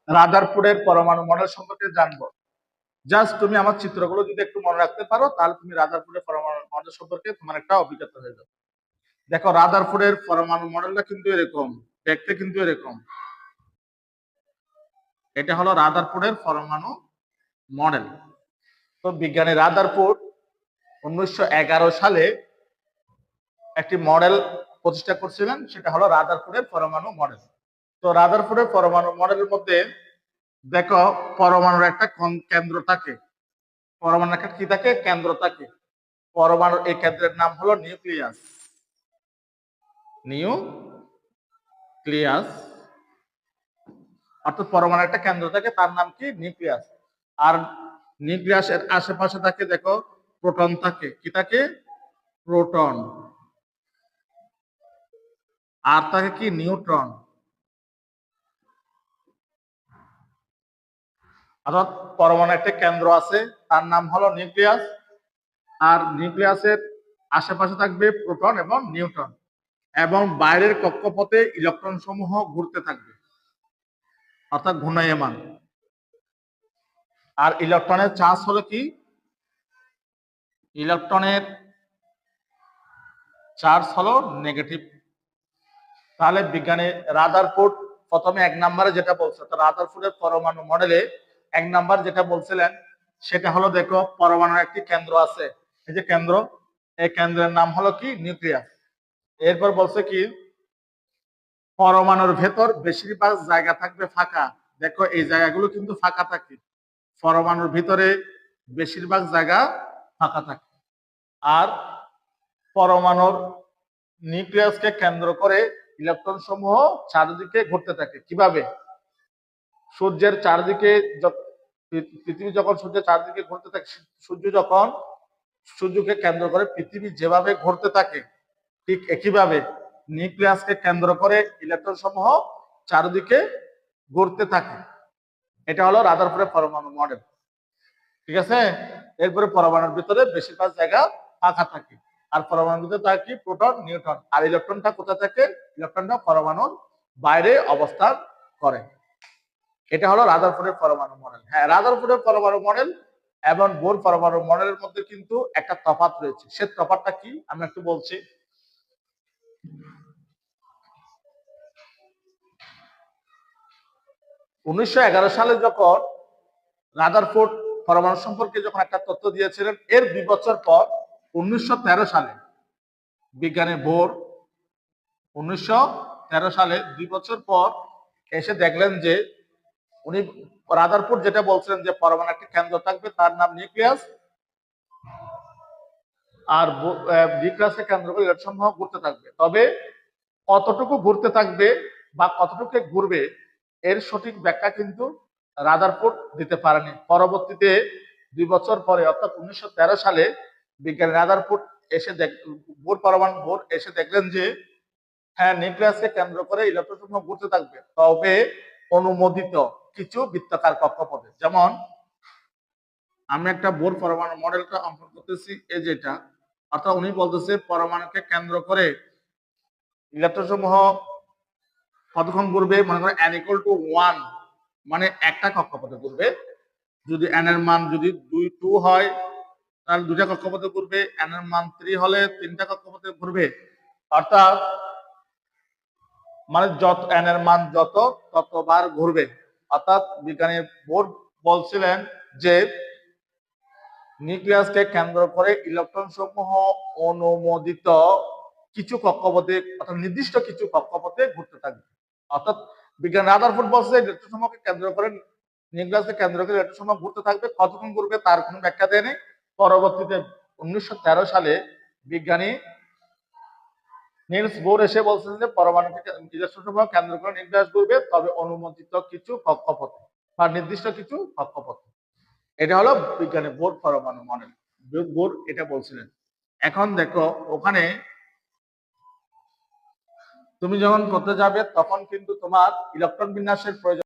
রাদারফোর্ডের পরমাণু মডেল সম্পর্কে জানবো। জাস্ট তুমি আমার চিত্রগুলো যদি একটু মনে রাখতে পারো তাহলে তুমি রাদারফোর্ডের পরমাণু মডেল সম্পর্কে তোমার একটা অভিজ্ঞতা হয়ে যাবে। দেখো রাদারফোর্ডের পরমাণু মডেলটা কিন্তু এরকম, দেখতে কিন্তু এরকম। এটা হলো রাদারফোর্ডের পরমাণু মডেল। তো বিজ্ঞানী রাদারফোর্ড 1911 সালে একটি মডেল প্রতিষ্ঠা করছিলেন, সেটা হলো রাদারফোর্ডের পরমাণু মডেল। তো রাদারফোর্ডের পরমাণু মডেলের মধ্যে দেখো পরমাণুর একটা কেন্দ্র থাকে, পরমাণুর একটা কি থাকে, কেন্দ্র থাকে। পরমাণুর এই কেন্দ্রের নাম হলো নিউক্লিয়াস। নিউক্লিয়াস অর্থাৎ পরমাণুর একটা কেন্দ্র থাকে, তার নাম কি, নিউক্লিয়াস। আর নিউক্লিয়াসের আশেপাশে থাকে দেখো প্রোটন থাকে, কি থাকে, প্রোটন। আর থাকে কি, নিউট্রন। অর্থাৎ পরমাণু একটা কেন্দ্র আছে, তার নাম হলো নিউক্লিয়াস। আর নিউক্লিয়াসের আশেপাশে থাকবে প্রোটন এবং নিউট্রন, এবং বাইরের কক্ষপথে ইলেকট্রন সমূহ ঘুরতে থাকবে, অর্থাৎ ঘূর্ণায়মান। আর ইলেকট্রনের চার্জ হলো কি, ইলেকট্রনের চার্জ হলো নেগেটিভ। তাহলে বিজ্ঞানী রাদারফোর্ড প্রথমে 1 নম্বরে যেটা বলছে, রাদারফোর্ডের পরমাণু মডেলে 1 নাম্বার যেটা বলছিলেন সেটা হলো দেখো পরমাণুর একটি কেন্দ্র আছে, এই যে কেন্দ্র, এই কেন্দ্রের নাম হলো কি, নিউক্লিয়াস। এরপর বলছে কি, পরমাণুর ভেতর বেশিরভাগ জায়গা থাকবে ফাঁকা। দেখো এই জায়গাগুলো কিন্তু ফাঁকা থাকে, পরমাণুর ভিতরে বেশিরভাগ জায়গা ফাঁকা থাকে। আর পরমাণুর নিউক্লিয়াসকে কেন্দ্র করে ইলেকট্রন সমূহ চারদিকে ঘুরতে থাকে। কিভাবে, সূর্যের চারদিকে, পৃথিবী যখন সূর্যের চারদিকে ঘুরতে থাকে, সূর্য যখন, সূর্যকে কেন্দ্র করে পৃথিবী যেভাবে ঘুরতে থাকে, ঠিক একইভাবে নিউক্লিয়াসকে কেন্দ্র করে ইলেকট্রন সমূহ চারদিকে ঘুরতে থাকে। এটা হলো রাদারফোর্ডের পরমাণু মডেল। ঠিক আছে। এরপরে পরমাণুর ভিতরে বেশিরভাগ জায়গা ফাঁকা থাকে, আর পরমাণুর ভিতরে থাকে কি, প্রোটন, নিউট্রন। আর ইলেকট্রনটা কোথায় থাকে, ইলেকট্রনটা পরমাণুর বাইরে অবস্থান করে। এটা হলো রাদারফোর্ডের পরমাণু মডেল। হ্যাঁ, রাদারফোর্ডের পরমাণু মডেল এবং বোর পরমাণু মডেলের মধ্যে কিন্তু একটা তফাৎ রয়েছে। সে তফাৎটা কি আমি একটু বলছি। 1911 সালে যখন রাদারফোর্ড পরমাণু সম্পর্কে যখন একটা তথ্য দিয়েছিলেন, এর 2 বছর পর 1913 সালে বিজ্ঞানী বোর 1913 সালে 2 বছর পর এসে দেখলেন যে উনি, রাদারফোর্ড যেটা বলছিলেন যে পরমাণু একটা কেন্দ্র থাকবে, তার নাম নিউক্লিয়াস, আর নিউক্লিয়াসকে কেন্দ্র করে ইলেকট্রন সমূহ ঘুরতে থাকবে। তবে কতটুকু ঘুরতে থাকবে বা কতটুকু ঘুরবে, এর সঠিক ব্যাখ্যা কিন্তু রাদারফোর্ড দিতে পারেনি। পরবর্তীতে 2 বছর পরে অর্থাৎ 1913 সালে বিজ্ঞানী রাদারফোর্ড এসে বোর এসে দেখলেন যে হ্যাঁ, নিউক্লিয়াসকে কেন্দ্র করে ইলেকট্রন সমূহ ঘুরতে থাকবে, তবে অনুমোদিত কিছু বৃত্তাকার কক্ষপথে। যেমন আমি একটা বোর পরমাণু মডেলটা অঙ্কন করতেছি, এই যেটা, অর্থাৎ উনি বলতেছে পরমাণুকে কেন্দ্র করে ইলেকট্রন সমূহ কতক্ষণ ঘুরবে, মনে করেন n = 1, মানে একটা কক্ষপথে ঘুরবে। যদি n এর মান যদি 2 হয় তাহলে 2টা কক্ষপথে ঘুরবে, n এর মান 3 হলে 3টা কক্ষপথে ঘুরবে। অর্থাৎ মানে যত n এর মান যত, ততবার ঘুরবে। অর্থাৎ বিজ্ঞানী বোর বলছিলেন যে নিউক্লিয়াসকে কেন্দ্র করে ইলেকট্রন সমূহ অনুমোদিত কিছু কক্ষপথে, অর্থাৎ নির্দিষ্ট কিছু কক্ষপথে ঘুরতে থাকবে। অর্থাৎ বিজ্ঞান রাদারফোর্ড বলছে ইলেকট্রন সমূহকে কেন্দ্র করে, নিউক্লিয়াসকে কেন্দ্র করে ইলেকট্রন সমূহ ঘুরতে থাকবে, কতক্ষণ ঘুরবে তার কোনো ব্যাখ্যা দেয়নি। পরবর্তীতে 1913 সালে বিজ্ঞানী নিলস বোর এসে বলছেন যে পরমাণুকে ইলেকট্রন সমূহ কেন্দ্র করে নিউক্লিয়াস ঘুরবে, তবে অনুমোদিত কিছু কক্ষপথে বা নির্দিষ্ট কিছু কক্ষপথে। এটা হলো বিজ্ঞানী বোর পরমাণু মডেল। বোর এটা বলছিলেন। এখন দেখো ওখানে তুমি যখন করতে যাবে তখন কিন্তু তোমার ইলেকট্রন বিন্যাসের প্রয়োজন।